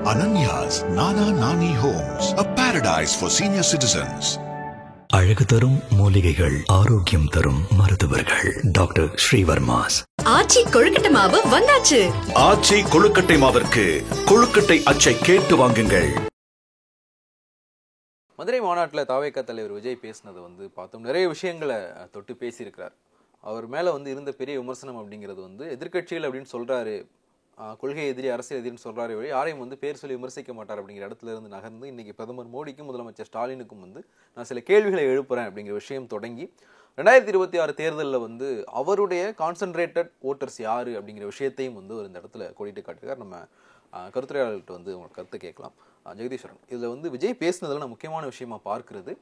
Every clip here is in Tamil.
Ananya's Nana Nani Homes, a paradise for senior citizens. அழகு தரும் மூலிகைகள், ஆரோக்கியம் தரும் மருத்துவர்கள். டாக்டர் ஸ்ரீவர்மாஸ். ஆச்சி கொழுக்கட்டை மாவு வந்தாச்சு. ஆச்சி கொழுக்கட்டை மாவிற்கு கொழுக்கட்டை அச்சை கேட்டு வாங்குங்கள். மதுரை மாநாட்டில் தாவேக தலைவர் விஜய் பேசினது பார்த்தோம். நிறைய விஷயங்களை தொட்டு பேசியிருக்கிறார். அவர் மேலே இருந்த பெரிய விமர்சனம் அப்படிங்கிறது எதிர்கட்சிகள் அப்படின்னு சொல்கிறாரு, கொள்கை எதிரி, அரசியல் எதிரின்னு சொல்கிறாரு வழி யாரையும் பேர் சொல்லி விமர்சிக்க மாட்டார் அப்படிங்கிற இடத்துல இருந்து நகர்ந்து இன்றைக்கி பிரதமர் மோடிக்கும் முதலமைச்சர் ஸ்டாலினுக்கும் நான் சில கேள்விகளை எழுப்புறேன் அப்படிங்கிற விஷயம் தொடங்கி 2026 தேர்தலில் அவருடைய கான்சன்ட்ரேட்டட் ஓட்டர்ஸ் யார் அப்படிங்கிற விஷயத்தையும் ஒரு இந்த இடத்துல கோடிட்டு காட்டுகிறார். நம்ம கருத்துரையாளர்கிட்ட உங்களுக்கு கருத்தை கேட்கலாம். ஜெகதீஸ்வரன், இதில் விஜய் பேசினதில் நான் முக்கியமான விஷயமா பார்க்கிறது,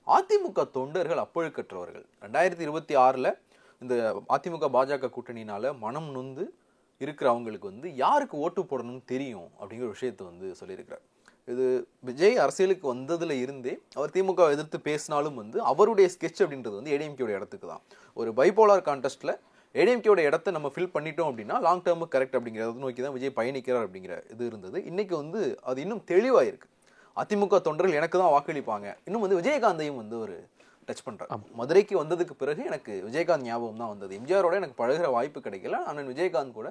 அதிமுக தொண்டர்கள் அப்பொழுக்கற்றவர்கள். 2026 இந்த அதிமுக பாஜக கூட்டணியினால மனம் நொந்து இருக்கிற அவங்களுக்கு யாருக்கு ஓட்டு போடணும்னு தெரியும் அப்படிங்கிற விஷயத்தை சொல்லியிருக்கிறார். இது விஜய் அரசியலுக்கு வந்ததுல இருந்தே அவர் திமுக எதிர்த்து பேசினாலும் அவருடைய ஸ்கெட்ச் அப்படின்றது ஏடிஎம்கேயோட இடத்துக்கு தான். ஒரு பைபோலார் கான்டெஸ்ட்ல ஏடிஎம்கேயோட இடத்த நம்ம ஃபில் பண்ணிட்டோம் அப்படின்னா லாங் டேர்மு கரெக்ட் அப்படிங்கிறத நோக்கி தான் விஜய் பயணிக்கிறார் அப்படிங்கிற இது இருந்தது. இன்னைக்கு அது இன்னும் தெளிவாயிருக்கு. அதிமுக தொண்டர்கள் எனக்கு தான் வாக்களிப்பாங்க. இன்னும் விஜயகாந்தையும் ஒரு டச் பண்றாரு. மதுரைக்கு வந்ததுக்கு பிறகு எனக்கு விஜயகாந்த் ஞாபகம் தான் வந்தது. எம்ஜிஆரோட எனக்கு பழகுற வாய்ப்பு கிடைக்கல, ஆனால் விஜயகாந்த் கூட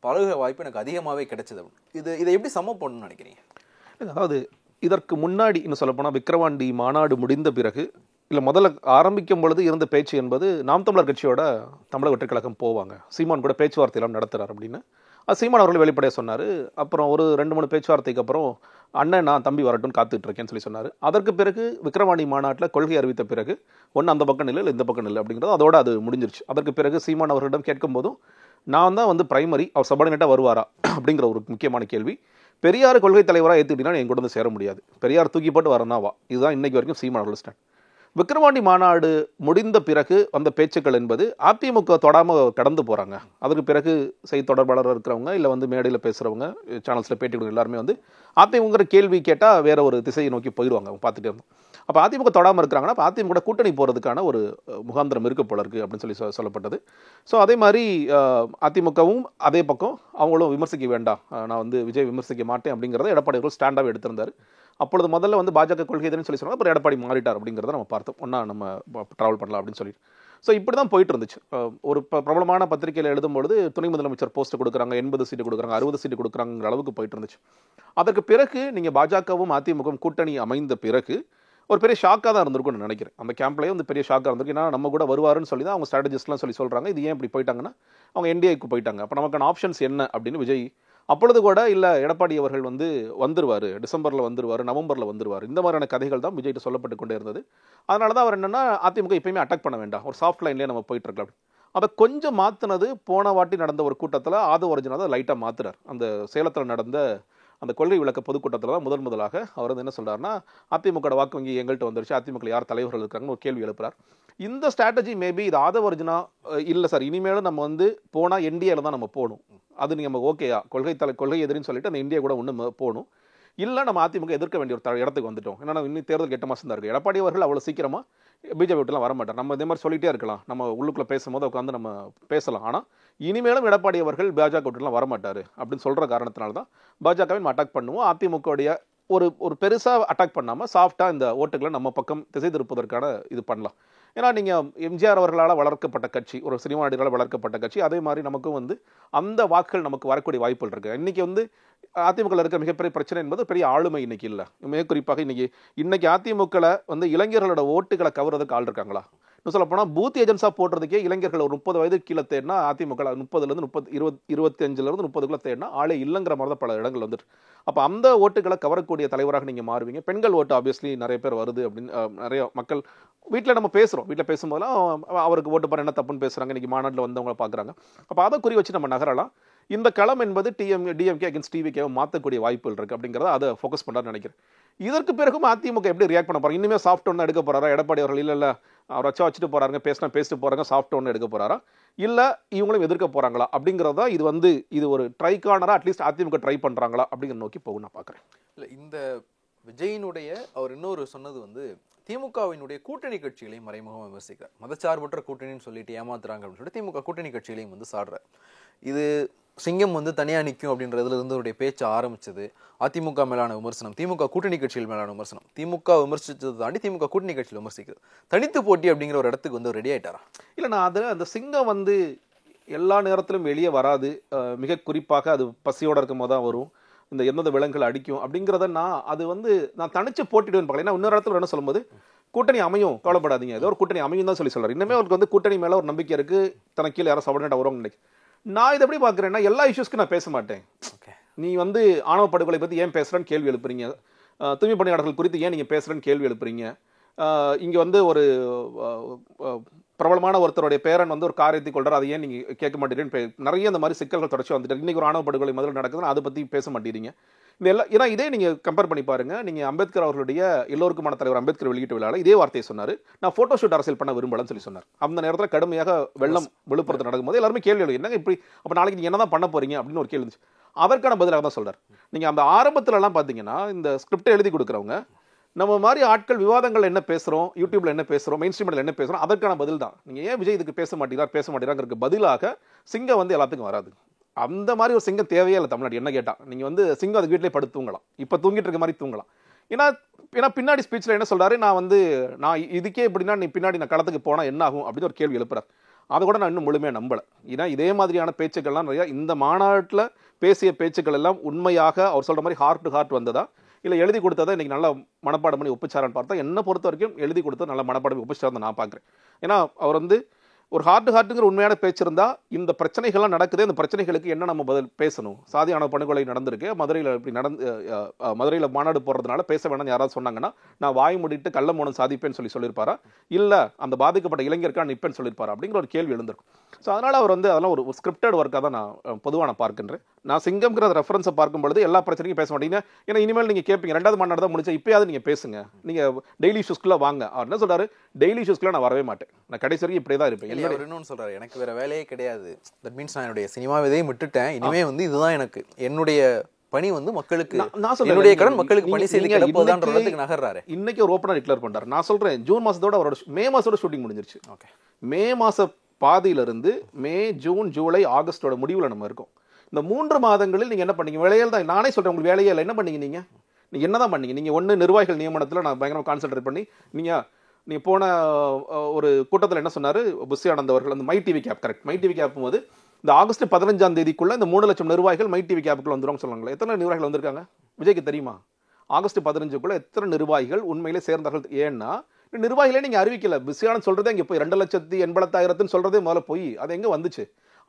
பழகுற வாய்ப்பு எனக்கு அதிகமாகவே கிடைச்சது. இதை எப்படி சமம் பண்ணணும்னு நினைக்கிறீங்க? அதாவது இதற்கு முன்னாடி இன்னும் சொல்லப்போனால் விக்கிரவாண்டி மாநாடு முடிந்த பிறகு இல்லை முதல்ல ஆரம்பிக்கும் பொழுது இருந்த பேச்சு என்பது நாம் தமிழர் கட்சியோட தமிழக வெற்றிக் கழகம் போவாங்க, சீமான் கூட பேச்சுவார்த்தையெல்லாம் நடத்துகிறார் அப்படின்னு அது சீமான் அவர்கள் வெளிப்படையாக சொன்னார். அப்புறம் ஒரு 2-3 பேச்சுவார்த்தைக்கு அப்புறம் அண்ணன் நான் தம்பி வரட்டும்னு காத்துட்டு இருக்கேன்னு சொல்லி சொன்னார். அதற்கு பிறகு விக்கிரவாண்டி மாநாட்டில் கொள்கை அறிவித்த பிறகு ஒன்று அந்த பக்கம் இல்லை இந்த பக்கம் இல்லை அப்படிங்கிறது அதோட அது முடிஞ்சிருச்சு. அதற்கு பிறகு சீமான் அவர்களிடம் கேட்கும் போதும் நான் தான் பிரைமரி, அவர் சபார்டினேட்டாக வருவாரா அப்படிங்கிற ஒரு முக்கியமான கேள்வி. பெரியார் கொள்கை தலைவராக ஏற்றுக்கிட்டீங்கன்னா என் கூட சேர முடியாது, பெரியார் தூக்கி போட்டு வரனா வா, இதுதான் இன்னைக்கு வரைக்கும் சீமான் அவர்கள் ஸ்டாண்ட். விக்கிரவாண்டி மாநாடு முடிந்த பிறகு வந்த பேச்சுக்கள் என்பது அதிமுக தொடாமல் கடந்து போகிறாங்க. அதுக்கு பிறகு செய்தி தொடர்பாளராக இருக்கிறவங்க இல்லை மேடையில் பேசுகிறவங்க, சேனல்ஸில் பேட்டி கொடுங்க எல்லாருமே அதிமுக கேள்வி கேட்டால் வேற ஒரு திசையை நோக்கி போயிடுவாங்க. பார்த்துட்டே இருந்தோம். அப்போ அதிமுக தொடாமல் இருக்கிறாங்கன்னா அப்போ அதிமுக கூட்டணி போகிறதுக்கான ஒரு முகாந்திரம் இருக்க போல இருக்குது அப்படின்னு சொல்லப்பட்டது. ஸோ அதே மாதிரி அதிமுகவும் அதே பக்கம் அவங்களும் விமர்சிக்க வேண்டாம், நான் விஜய் விமர்சிக்க மாட்டேன் அப்படிங்கிறத எடப்பாடி அவர்கள் ஸ்டாண்டாகவே எடுத்திருந்தார். அப்பொழுது முதல்ல பாஜக கொள்கை எதிர்ன்னு சொல்லி சொன்னாங்க. அப்புறம் எடப்பாடி மாறிட்டார் அப்படிங்கிறத நம்ம பார்த்தோம். ஒன்றா நம்ம ட்ராவல் பண்ணலாம் அப்படின்னு சொல்லிட்டு. ஸோ இப்படி தான் போயிட்டு இருந்துச்சு. ஒரு பிரபலமான பத்திரிகையில் எழுதும்பொழுது துணை முதலமைச்சர் போஸ்ட் கொடுக்குறாங்க, 80 சீட்டு கொடுக்குறாங்க, 60 சீட்டு கொடுக்குறாங்கிற அளவுக்கு போயிட்டு இருந்துச்சு. அதற்கு பிறகு நீங்கள் பாஜகவும் அதிமுகவும் கூட்டணி அமைந்த பிறகு ஒரு பெரிய ஷாக்காக தான் இருந்திருக்கும்னு நினைக்கிறேன். அந்த கேம்ப்லேயே பெரிய ஷாக்காக இருந்திருக்கு. ஏன்னா நம்ம கூட வருவாருன்னு சொல்லி தான் அவங்க ஸ்ட்ராட்டஜிஸ்ட்லாம் சொல்கிறாங்க. இது ஏன் இப்படி போயிட்டாங்கன்னா அவங்க என்டிஏக்கு போயிட்டாங்க, அப்போ நமக்கான ஆப்ஷன்ஸ் என்ன அப்படின்னு விஜய் அப்பொழுது கூட இல்லை எடப்பாடி அவர்கள் வந்துருவார், டிசம்பரில் வந்துருவார், நவம்பரில் வந்துருவார், இந்த மாதிரியான கதைகள் தான் விஜய்கிட்ட சொல்லப்பட்டு கொண்டே இருந்தது. அதனால தான் அவர் என்னென்னா அதிமுக எப்பயுமே அட்டாக் பண்ண வேண்டாம், ஒரு சாஃப்ட் லைன்லேயே நம்ம போயிட்டு இருக்கலாம். அதை கொஞ்சம் மாற்றினது போன வாட்டி நடந்த ஒரு கூட்டத்தில் ஆதவ அர்ஜுனா தான் லைட்டாக மாற்றுறார். அந்த சேலத்தில் நடந்த அந்த கொள்கை விளக்க பொதுக்கூட்டத்தில் தான் முதலாக அவர் என்ன சொல்கிறாருன்னா, அதிமுக வாக்கு வங்கி எங்கள்கிட்ட வந்துருச்சு, அதிமுக யார் தலைவர்கள் இருக்காங்கன்னு ஒரு கேள்வி எழுப்புறார். இந்த ஸ்ட்ராட்டஜி மேபி இது ஆதவ அர்ஜுனா இல்லை சார், இனிமேலும் நம்ம போனால் என்டிஏல தான் நம்ம போகணும், அது நம்ம ஓகேயா கொள்கை எதிரின்னு சொல்லிட்டு அந்த இந்தியா கூட ஒன்று போகணும், இல்லை நம்ம அதிமுக எதிர்க்க வேண்டிய ஒரு இடத்துக்கு வந்துட்டோம். ஏன்னா இன்னும் தேர்தல் 8 மாதம் தான் இருக்குது. எடப்பாடி அவர்கள் அவ்வளோ சீக்கிரமாக பிஜேபி விட்டுலாம் வர மாட்டார். நம்ம இதே மாதிரி சொல்லிட்டே இருக்கலாம், நம்ம உள்ளுக்குள்ளே பேசும்போது உட்காந்து நம்ம பேசலாம். ஆனால் இனிமேலும் எடப்பாடி அவர்கள் பாஜக விட்டுலாம் வரமாட்டார் அப்படின்னு சொல்கிற காரணத்தினால தான் பாஜகவை நம்ம அட்டாக் பண்ணுவோம். அதிமுகவுடைய ஒரு பெருசாக அட்டாக் பண்ணாமல் சாஃப்டாக இந்த ஓட்டுகளை நம்ம பக்கம் திசை திருப்பதற்கான இது பண்ணலாம். ஏன்னா நீங்கள் எம்ஜிஆர் அவர்களால் வளர்க்கப்பட்ட கட்சி, ஒரு சினிமா நடிகரால் வளர்க்கப்பட்ட கட்சி, அதே மாதிரி நமக்கும் அந்த வாக்குகள் நமக்கு வரக்கூடிய வாய்ப்புகள் இருக்குது. இன்றைக்கி அதிமுகவில் இருக்கிற மிகப்பெரிய பிரச்சனை என்பது பெரிய ஆளுமை இன்னைக்கு இல்லை. மிக குறிப்பாக இன்னைக்கு அதிமுகவில் இளைஞர்களோட ஓட்டுகளை கவர்றதுக்கு ஆள் இருக்காங்களா? இன்னும் சொல்ல போனால் பூத் ஏஜென்ட்ஸாக போடுறதுக்கே இளைஞர்கள் ஒரு 30 வயது கீழே தேடினா அதிமுக 25-30 தேடினா ஆளே இல்லைங்கிற மாதிரி தான் பல இடங்கள் வந்துட்டு. அப்போ அந்த ஓட்டுகளை கவரக்கூடிய தலைவராக நீங்கள் மாறுவீங்க. பெண்கள் ஓட்டு ஆப்வியஸ்லி நிறைய பேர் வருது அப்படின்னு நிறைய மக்கள் வீட்டில் நம்ம பேசுகிறோம். வீட்டில் பேசும்போதெல்லாம் அவருக்கு ஓட்டு பண்ண என்ன தப்புன்னு பேசுகிறாங்க. இன்றைக்கி மாநாட்டில் வந்தவங்கள பார்க்குறாங்க. அப்போ அதை குறி வச்சு நம்ம நகரலாம். இந்த களம் என்பது டிஎம்கே அகேன்ஸ்ட் டிவிகேவை மாற்றக்கூடிய வாய்ப்புகள் இருக்குது அப்படிங்கிறத அதை ஃபோக்கஸ் பண்ணுறாருன்னு நினைக்கிறேன். இதற்கு பிறகும் அதிமுக எப்படி ரியாக்ட் பண்ண போகிறாங்க? இனிமேல் சாஃப்ட் ஒன்று எடுக்க போகிறாரா எடப்பாடி அவர்கள்? இல்லை அவர் வச்சுட்டு போகிறாங்க, பேசிட்டு போகிறாங்க, சாஃப்ட் ஒன்று எடுக்க போகிறாரா, இல்லை இவங்களும் எதிர்க்க போகிறாங்களா அப்படிங்கிறதா இது ஒரு ட்ரை கார்னராக அட்லீஸ்ட் அதிமுக ட்ரை பண்ணுறாங்களா அப்படிங்கிற நோக்கி போகும் நான் பார்க்குறேன். இல்லை, இந்த விஜயினுடைய அவர் இன்னொரு சொன்னது திமுகவினுடைய கூட்டணி கட்சிகளையும் மறைமுகமாக விமர்சிக்கிறார். மதச்சார்பற்ற கூட்டணின்னு சொல்லிட்டு ஏமாத்துறாங்க அப்படின்னு சொல்லிட்டு திமுக கூட்டணி கட்சிகளையும் சாடுறார். இது சிங்கம் வந்து தனியாக நிற்கும் அப்படின்றதுல இருந்து அவருடைய பேச்சு ஆரம்பிச்சது. அதிமுக மேலான விமர்சனம், திமுக கூட்டணி கட்சிகள் மேலான விமர்சனம், திமுக விமர்சிச்சதை தாண்டி திமுக கூட்டணி கட்சியில் விமர்சிக்கிறது, தனித்து போட்டி அப்படிங்கிற ஒரு இடத்துக்கு வந்து ரெடி ஆயிட்டாரா? இல்லை, நான் அதில் அந்த சிங்கம் வந்து எல்லா நேரத்திலும் வெளியே வராது. மிக குறிப்பாக அது பசியோடு இருக்கும் போது தான் வரும், இந்த எந்தெந்த விலங்குகள் அடிக்கும் அப்படிங்கிறத அது வந்து நான் தனிச்சு போட்டிடுவேன் பார்க்கல. ஏன்னா இன்னொரு இடத்துல என்ன சொல்லும்போது கூட்டணி அமையும், கவலைப்படாதீங்க, ஏதோ ஒரு கூட்டணி அமையும் தான் சொல்றாரு. இன்னுமே அவருக்கு வந்து கூட்டணி மேலே ஒரு நம்பிக்கை இருக்கு, தனக்கு கீழே யாரும் சபர்டினேட் வருவாங்க நினைக்கிறேன். நான் இதை எப்படி பார்க்குறேன்னா, எல்லா இஷ்யூஸ்க்கு நான் பேச மாட்டேன். நீ வந்து ஆணவ படுகொலை பற்றி ஏன் பேசுகிறேன்னு கேள்வி எழுப்புறீங்க, தூய்மை பணியாளர்கள் குறித்து ஏன் நீங்கள் பேசுகிறேன்னு கேள்வி எழுப்புறீங்க, இங்கே வந்து ஒரு பிரபலமான ஒருத்தருடைய பேரன் வந்து ஒரு காரியத்தை கொள்றாரு, அதை ஏன் நீங்கள் கேட்க மாட்டேறீங்கன்னு நிறைய இந்த மாதிரி சிக்கல்கள் தொடர்ச்சி வந்துட்டு இன்றைக்கி ஒரு ஆணவ படுகொலை முதல்ல நடக்குதுன்னா அதை பற்றி பேச மாட்டேறீங்க. இந்த எல்லாம் ஏன்னா இதே நீங்கள் கம்பேர் பண்ணி பாருங்க. நீங்கள் அம்பேத்கர் அவர்களுடைய எல்லோருக்குமான தலைவர் அம்பேத்கர் வெளியிட்ட விழாவில் இதே வார்த்தையை சொன்னார், நான் ஃபோட்டோ ஷூட் அரசியல் பண்ண விரும்பலன்னு சொல்லி சொன்னார். அந்த நேரத்தில் கடுமையாக வெள்ளம் விழுப்புரத்தில் நடக்கும்போது எல்லாருமே கேள்வி எழுது, என்னங்க இப்படி, அப்போ நாளைக்கு நீங்கள் என்ன தான் பண்ண போறீங்க அப்படின்னு ஒரு கேள்வி இருந்துச்சு. அதற்கான பதிலாக தான் சொல்றார். நீங்கள் அந்த ஆரம்பத்துலலாம் பார்த்தீங்கன்னா இந்த ஸ்கிரிப்டை எழுதி கொடுக்குறவங்க நம்ம மாதிரி ஆட்கள் விவாதங்கள் என்ன பேசுகிறோம், யூடியூப்ல என்ன பேசுகிறோம், மெயின் ஸ்ட்ரீமில் என்ன பேசுகிறோம், அதற்கான பதில் தான். நீங்கள் ஏன் விஜய் இதுக்கு பேச மாட்டேங்கிறதுக்கு பதிலாக சிங்கம் வந்து எல்லாத்துக்கும் வராது. அந்த மாதிரி ஒரு சிங்கம் தேவையே இல்லை தமிழ்நாடு என்ன கேட்டால். நீங்கள் வந்து சிங்கம் அதுக்கு வீட்டிலே படுத்து தூங்கலாம், இப்போ தூங்கிட்டு இருக்க மாதிரி தூங்கலாம். ஏன்னா பின்னாடி ஸ்பீச்சில் என்ன சொல்கிறாரு, நான் இதுக்கே எப்படின்னா நீ பின்னாடி நான் களத்துக்கு போனால் என்ன ஆகும் அப்படின்னு ஒரு கேள்வி எழுப்புறாரு. அதை கூட நான் இன்னும் முழுமையாக நம்பலை. ஏன்னா இதே மாதிரியான பேச்சுக்கள்லாம் நிறையா இந்த மாநாட்டில் பேசிய பேச்சுக்கள் எல்லாம் உண்மையாக அவர் சொல்கிற மாதிரி ஹார்ட் டு ஹார்ட் வந்ததா இல்லை எழுதி கொடுத்ததை இன்றைக்கி நல்லா மனப்பாடம் பண்ணி ஒப்பிச்சாரான்னு பார்த்தா என்னை பொறுத்த வரைக்கும் எழுதி கொடுத்து நல்லா மனப்பாடம் பண்ணி ஒப்பிச்சாரன் நான் பார்க்குறேன். ஏன்னா அவர் வந்து ஒரு ஹார்ட் ஹார்ட்டுங்கிற உண்மையான பேச்சு இருந்தால் இந்த பிரச்சனைகள்லாம் நடக்குது, இந்த பிரச்சனைகளுக்கு என்ன நம்ம பதில் பேசணும். சாதியான படுகொலை நடந்திருக்கு, மதுரையில் இப்படி மதுரையில் மாநாடு போடுறதுனால பேச வேணாம்னு யாராவது சொன்னாங்கன்னா நான் வாய் மூடிட்டு கள்ள மௌனம் சாதிப்பேன்னு சொல்லியிருப்பாரா, இல்லை அந்த பாதிக்கப்பட்ட இளைஞருக்கான நிற்பேன்னு சொல்லியிருப்பாரா அப்படிங்கிற ஒரு கேள்வி எழுந்திருக்கும். ஸோ அதனால் அவர் வந்து அதெல்லாம் ஒரு ஸ்கிரிப்டட் ஒர்க்காக தான் நான் பொதுவாக நான் பார்க்கின்றேன். நான் சிங்கம்ங்கிற ரெஃபரன்ஸை பார்க்கும் பொழுது எல்லா பிரச்சனையும் பேச மாட்டீங்க. ஏன்னா இனிமேல் நீங்கள் கேட்பீங்க, 2வது மாநாடு தான் முடிச்சா இப்போயாவது நீங்கள் பேசுங்க, நீங்கள் டெய்லி இஷ்யூஸ்க்குள்ளே வாங்க. அவர் என்ன சொல்கிறாரு, டெய்லி இஷ்யூஸ்க்குள்ள நான் வரவே மாட்டேன், நான் கடைசி வரைக்கும் இப்படியே தான் இருப்பேன். இன்னொன்னு சொல்றாரு, எனக்கு வேற வேலையே கிடையாது, தட் மீன்ஸ் நான் என்னுடைய சினிமா விதையும் விட்டுட்டேன், இனிமே வந்து இதுதான் எனக்கு என்னுடைய பணி வந்து மக்களுக்கு, என்னுடைய கடன் மக்களுக்கு பணி செய்து கிடப்பதுதான்றதுக்கு நகர்றாரு. இன்னைக்கு ஒரு ஓப்பனா டிக்ளேர் பண்றாரு. நான் சொல்றேன் ஜூன் மாசத்தோட அவரோட மே மாசத்தோட ஷூட்டிங் முடிஞ்சிருச்சு. மே மாச பாதியிலிருந்து மே ஜூன் ஜூலை ஆகஸ்டோட முடிவுல நம்ம இருக்கோம். இந்த 3 மாதங்களில் நீங்க என்ன பண்ணீங்க? வேலையில் தான். நானே சொல்றேன், உங்களுக்கு வேலையே இல்லை. என்ன பண்ணீங்க? நீங்க என்னதான் பண்ணீங்க? நீங்க ஒன்று நிர்வாகிகள் நியமனத்தில் நான் பயங்கரமாக கான்சென்ட்ரேட் பண்ணி நீங்க போன ஒரு கூட்டத்தில் என்ன சொன்னாரு புஷி ஆனந்த் அவர்கள், அந்த my TV cab, correct, my TV cab போது இந்த ஆகஸ்ட் 15ஆம் தேதிக்குள்ள இந்த 3 லட்சம் நிர்வாகிகள் மை டிவி கேப்புக்குள்ள வந்துருவாங்க சொன்னாங்களே. எத்தனை நிர்வாகிகள் வந்திருக்காங்க விஜய்க்கு தெரியுமா? ஆகஸ்ட் 15க்குள்ள எத்தனை நிர்வாகிகள் உண்மையிலே சேர்ந்தார்கள்? ஏன்னா நிர்வாகிகளே நீங்க அறிவிக்கல. புஷியானந்த் சொல்றதே இங்கே போய் 2,80,000 சொல்றதே முதல்ல போய் அது எங்க வந்துச்சு?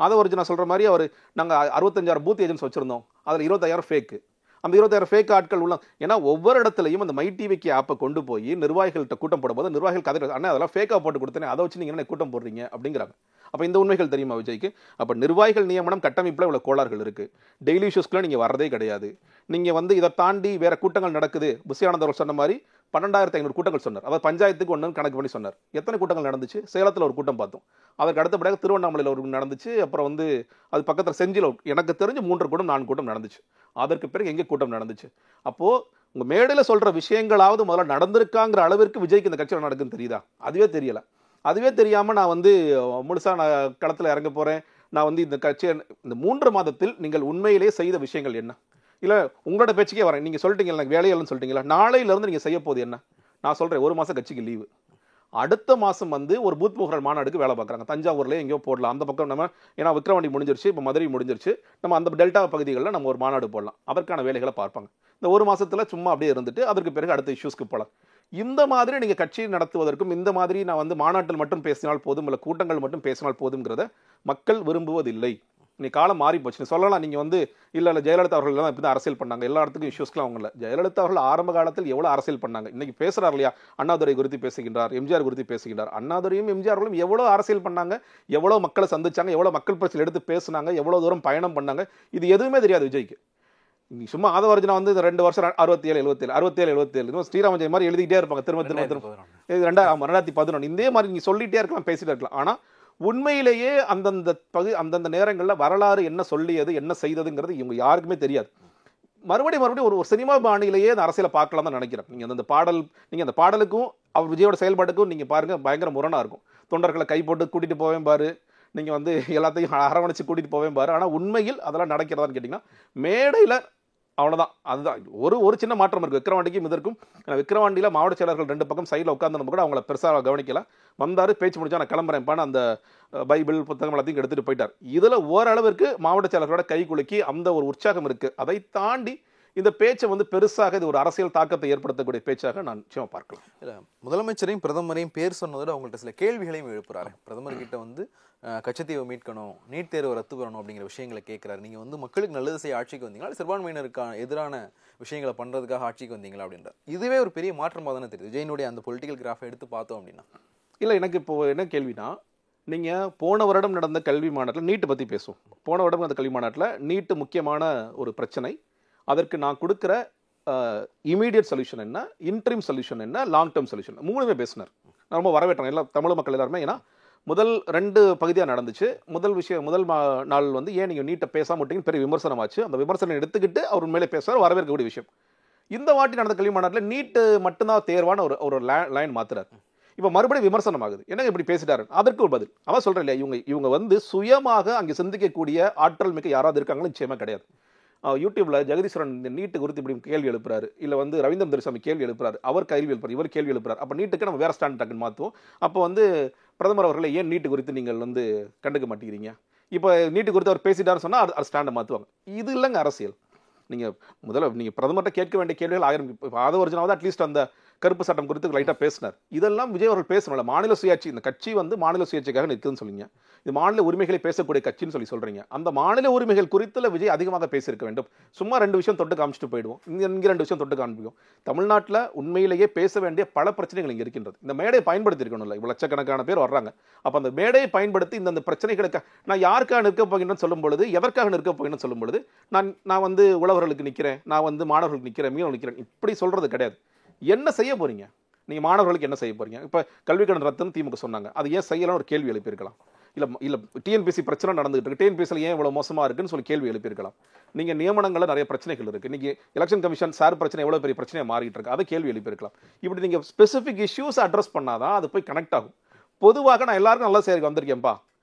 அதை ஒரு நான் சொல்ற மாதிரி அவர் நாங்கள் 65,000 பூத் ஏஜென்ட்ஸ் வச்சிருந்தோம், அதில் 25,000 ஃபேக்கு. அந்த 25,000 ஃபேக் ஆட்கள் உள்ள. ஏன்னா ஒவ்வொரு இடத்துலையும் அந்த மை டிவிக்கு ஆப்பை கொண்டு போய் நிர்வாகிகள்கிட்ட கூட்டம் போடும்போது நிர்வாகிகள் கதை, அண்ணா அதெல்லாம் ஃபேக்காக போட்டு கொடுத்தேனே, அதை வச்சு நீங்கள் என்ன கூட்டம் போடுறீங்க அப்படிங்கிறாங்க. அப்போ இந்த உண்மைகள் தெரியுமா விஜய்க்கு? அப்போ நிர்வாகிகள் நியமனம் கட்டமைப்பில் இவ்வளோ கோளாறுகள் இருக்குது. டெய்லி இஷ்யூஸ்க்குலாம் நீங்கள் வர்றதே கிடையாது. நீங்கள் இதை தாண்டி வேற கூட்டங்கள் நடக்குது. புஷி ஆனந்த் அவர் சொன்ன மாதிரி 12,500 கூட்டங்கள் சொன்னார். அதாவது பஞ்சாயத்துக்கு ஒன்று கணக்கு பண்ணி சொன்னார். எத்தனை கூட்டங்கள் நடந்துச்சு? சேலத்தில் ஒரு கூட்டம் பார்த்தோம். அதற்கு அடுத்தபடியாக திருவண்ணாமலையில் ஒரு நடந்துச்சு. அப்புறம் அது பக்கத்தில் செஞ்சில் எனக்கு தெரிஞ்சு 3 கூட்டம் 4 கூட்டம் நடந்துச்சு. அதற்கு பிறகு எங்கே கூட்டம் நடந்துச்சு? அப்போது உங்கள் மேடையில் சொல்கிற விஷயங்களாவது முதல்ல நடந்திருக்காங்கிற அளவிற்கு விஜய்க்கு இந்த கட்சியில் நடக்குன்னு தெரியுதா? அதுவே தெரியலை. அதுவே தெரியாமல் நான் முழுசாக நான் களத்தில் இறங்க போகிறேன். நான் இந்த கட்சியை இந்த 3 மாதத்தில் நீங்கள் உண்மையிலே செய்த விஷயங்கள் என்ன? இல்லை உங்களோட பேச்சுக்கே வரேன். நீங்கள் சொல்லிட்டீங்களா எனக்கு வேலையில்னு சொல்லிட்டீங்களா? நாளையிலேருந்து நீங்கள் செய்ய போகுது என்ன? நான் சொல்கிறேன், 1 மாதம் கட்சிக்கு லீவு. அடுத்த மாதம் ஒரு பூத் முகர் மாநாடுக்கு வேலை பார்க்குறாங்க. தஞ்சாவூர்லேயே எங்கேயோ போடலாம். அந்த பக்கம் நம்ம ஏன்னா விக்ரவாண்டி முடிஞ்சிருச்சு, இப்போ மதுரை முடிஞ்சிருச்சு, நம்ம அந்த டெல்டா பகுதிகளில் நம்ம ஒரு மாநாடு போடலாம். அதற்கான வேலைகளை பார்ப்பாங்க. இந்த 1 மாதத்தில் சும்மா அப்படியே இருந்துட்டு அதற்கு பிறகு அடுத்த இஷ்யூஸ்க்கு போகலாம். இந்த மாதிரி நீங்கள் கட்சி நடத்துவதற்கும் இந்த மாதிரி நான் மாநாட்டில் மட்டும் பேசினால் போதும், இல்லை கூட்டங்கள் மட்டும் பேசினால் போதுங்கிறத மக்கள் விரும்புவதில்லை. நீ காலம் மாறி போச்சு. நீ சொல்லலாம் நீங்கள் இல்லை ஜெயலலிதா அவர்கள் தான் இப்படி தான் அரசியல் பண்ணாங்க, எல்லா இடத்துக்கும் இஷ்யூஸ்க்குலாம் அவங்க இல்லை. ஜெயலலிதா அவர்கள் ஆரம்ப காலத்தில் எவ்வளோ அரசியல் பண்ணாங்க. இன்னைக்கு பேசுகிறார் இல்லையா? அண்ணாதுரை குறித்து பேசுகின்றார், எம்ஜிஆர் குறித்து பேசுகின்றார். அண்ணாதுரையும் எம்ஜிஆர்களும் எவ்வளோ அரசியல் பண்ணாங்க, எவ்வளோ மக்களை சந்திச்சாங்க, எவ்வளோ மக்கள் பிரச்சனை எடுத்து பேசுனாங்க, எவ்வளோ தூரம் பயணம் பண்ணாங்க, இது எதுவுமே தெரியாது விஜய்க்கு. நீ சும்மா ஆதவர்ஜனா 2 வருஷம் 67 77 ஸ்ரீராமஜெயம் மாதிரி எழுதிக்கிட்டே இருப்பாங்க திரும்ப 2011 இதே மாதிரி நீங்க சொல்லிட்டே இருக்கலாம், பேசிட்டே இருக்கலாம். ஆனா உண்மையிலேயே அந்தந்த நேரங்களில் வரலாறு என்ன சொல்லியது, என்ன செய்ததுங்கிறது இவங்க யாருக்குமே தெரியாது. மறுபடியும் ஒரு சினிமா பாணியிலேயே அந்த அரசியலை பார்க்கலாம் தான் நினைக்கிறேன். நீங்கள் அந்த பாடலுக்கும் அவர் விஜயோட செயல்பாட்டுக்கும் நீங்கள் பாருங்க பயங்கர முரணா இருக்கும். தொண்டர்களை கை போட்டு கூட்டிட்டு போவேன் பாரு, நீங்கள் வந்து எல்லாத்தையும் அரவணைச்சு கூட்டிகிட்டு போவேன் பாரு. ஆனால் உண்மையில் அதெல்லாம் நடக்கிறதான்னு கேட்டிங்கன்னா மேடையில் அவ்வளோதான். அதுதான் ஒரு சின்ன மாற்றம் இருக்குது விக்கிரவாண்டிக்கும் இதற்கும். விக்கிரவாண்டியில் மாவட்ட செயலர்கள் 2 பக்கம் சைடில் உட்காந்துருந்தப்ப கூட அவங்கள பெருசாக கவனிக்கல. வந்தார், பேச்சு முடிச்சா நான் கிளம்புறேன்ப்பான்னு அந்த பைபிள் புத்தகம் எல்லாத்தையும் எடுத்துகிட்டு போயிட்டார். இதில் ஓரளவிற்கு மாவட்ட செயலர்களோட கை குலுக்கி அந்த ஒரு உற்சாகம் இருக்குது. அதை தாண்டி இந்த பேச்சை வந்து பெருசாக இது ஒரு அரசியல் தாக்கத்தை ஏற்படுத்தக்கூடிய பேச்சாக நான் நிச்சயமாக பார்க்கலாம். இல்லை, முதலமைச்சரையும் பிரதமரையும் பேர் சொன்னதோட அவங்கள்ட்ட சில கேள்விகளையும் எழுப்புறாரு. பிரதமர்கிட்ட வந்து கச்சத்தீவை மீட்கணும், நீட் தேர்வை ரத்து பண்ணணும் அப்படிங்கிற விஷயங்களை கேட்குறாரு. நீங்கள் வந்து மக்களுக்கு நல்லது செய்ய ஆட்சிக்கு வந்தீங்களா, சிறுபான்மையினருக்கான எதிரான விஷயங்களை பண்ணுறதுக்காக ஆட்சிக்கு வந்தீங்களா அப்படின்றார். இதுவே ஒரு பெரிய மாற்றமாக தானே தெரியுது விஜயனுடைய அந்த பொலிட்டிக்கல் கிராஃபை எடுத்து பார்த்தோம் அப்படின்னா. இல்லை, எனக்கு இப்போ என்ன கேள்வினா, நீங்கள் போன வருடம் நடந்த கல்வி மாநாட்டில் நீட்டு பற்றி பேசுவோம். போன வருடம் அந்த கல்வி மாநாட்டில் நீட்டு முக்கியமான ஒரு பிரச்சனை, அதற்கு நான் கொடுக்குற இமீடியட் சொல்யூஷன் என்ன, இன்ட்ரீம் சொல்யூஷன் என்ன, லாங் டேர்ம் சொல்யூஷன், 3மே பேசினார். நான் ரொம்ப வரவேற்றேன் எல்லா தமிழ் மக்கள் எல்லாருமே. ஏன்னா முதல் 2 பகுதியாக நடந்துச்சு. முதல் நாள் வந்து ஏன் நீங்கள் நீட்டை பேசாம விட்டீங்கன்னு பெரிய விமர்சனமாச்சு. அந்த விமர்சனம் எடுத்துக்கிட்டு அவர் உண்மையிலே பேசுவார், வரவேற்கக்கூடிய விஷயம். இந்த வாட்டி நடந்த கல்வி மாநாட்டில் நீட்டு மட்டும்தான் தேர்வான ஒரு லைன் மாத்துறாரு. இப்போ மறுபடியும் விமர்சனம் ஆகுது, என்னங்க இப்படி பேசிட்டாரு. அதற்கு ஒரு பதில் அவன் சொல்கிறேன் இல்லையா, இவங்க வந்து சுயமாக அங்கே சிந்திக்கக்கூடிய ஆற்றல் மிக்க யாராவது இருக்காங்களோ நிச்சயமாக கிடையாது. யூடியூப்ல ஜெகதீஸ்வரன் இந்த நீட்டு குறித்து இப்படி கேள்வி எழுப்புறாரு, இல்லை வந்து ரவீந்திரன் துரைசாமி கேள்வி எழுப்புறாரு, அவர் கேள்வி எழுப்புறாரு, இவர் கேள்வி எழுப்புறாரு. அப்போ நீட்டுக்கு நம்ம வேற ஸ்டாண்ட் டக்குன்னு மாற்றுவோம். அப்போ வந்து பிரதமர் அவர்களை ஏன் நீட்டு குறித்து நீங்கள் வந்து கண்டுக்க மாட்டேங்கிறீங்க, இப்போ நீட்டு குறித்து அவர் பேசிட்டாருன்னு சொன்னால் அது ஸ்டாண்டை மாற்றுவாங்க. இது இல்லைங்க அரசியல். நீங்கள் பிரதமர்கிட்ட கேட்க வேண்டிய கேள்விகள் 1000. ஆதவர்ஜனாவது அட்லீஸ்ட் அந்த கருப்பு சட்டம் குறித்து லைட்டாக பேசினார். இதெல்லாம் விஜய் அவர்கள் பேசணும்ல. மாநில சுயாட்சி, இந்த கட்சி வந்து மாநில சுயாட்சிக்காக நிற்குதுன்னு சொல்லுங்க, இது மாநில உரிமைகளை பேசக்கூடிய கட்சின்னு சொல்றீங்க. அந்த மாநில உரிமைகள் குறித்துல விஜய் அதிகமாக பேசியிருக்க வேண்டும். சும்மா 2 விஷயம் தொட்டு காமிச்சிட்டு போயிடுவோம், இங்கே 2 விஷயம் தொட்டு காமிப்போம். தமிழ்நாட்டில் உண்மையிலேயே பேச வேண்டிய பல பிரச்சனைகள் இங்கே இருக்கின்றது. இந்த மேடையை பயன்படுத்தி இருக்கணும்ல, இவ்வளோ லட்சக்கணக்கான பேர் வர்றாங்க. அப்போ அந்த மேடையை பயன்படுத்தி இந்த பிரச்சனைகளுக்கு நான் யாருக்காக நிற்க போகின்றேன்னு சொல்லும் பொழுது, எதற்காக நிற்க போகின்றேன்னு சொல்லும் பொழுது, நான் வந்து உழவர்களுக்கு நிற்கிறேன், நான் வந்து மாணவர்களுக்கு நிற்கிறேன், மீனவர்களுக்கு நிற்கிறேன், இப்படி சொல்றது கிடையாது. என்ன செய்ய போறீங்க நீங்க? மாணவர்களுக்கு என்ன செய்ய போறீங்க? இப்ப கல்வி கடன் ரத்துன்னு திமுக சொன்னாங்க, அது ஏன் செய்யலாம் ஒரு கேள்வி எழுப்பியிருக்கலாம். இல்ல டிஎன்பிசி பிரச்சனை நடந்துகிட்டு இருக்கு, டிஎன்பிசியில் ஏன் இவ்வளவு மோசமா இருக்குன்னு சொல்லி கேள்வி எழுப்பியிருக்கலாம். நீங்க நியமனங்கள்ல நிறைய பிரச்சனைகள் இருக்கு, இன்னைக்கு எலெக்ஷன் கமிஷன் சார் பிரச்சனை எவ்வளவு பெரிய பிரச்சனையா மாறிட்டு இருக்கு, அதை கேள்வி எழுப்பியிருக்கலாம். இப்படி நீங்க ஸ்பெசிபிக் இஷ்யூஸ் அட்ரஸ் பண்ணாதான் அது போய் கனெக்ட் ஆகும். பொதுவாக நான் எல்லாருக்கும் நல்லா செய்ய வந்திருக்கேன்ப்பா,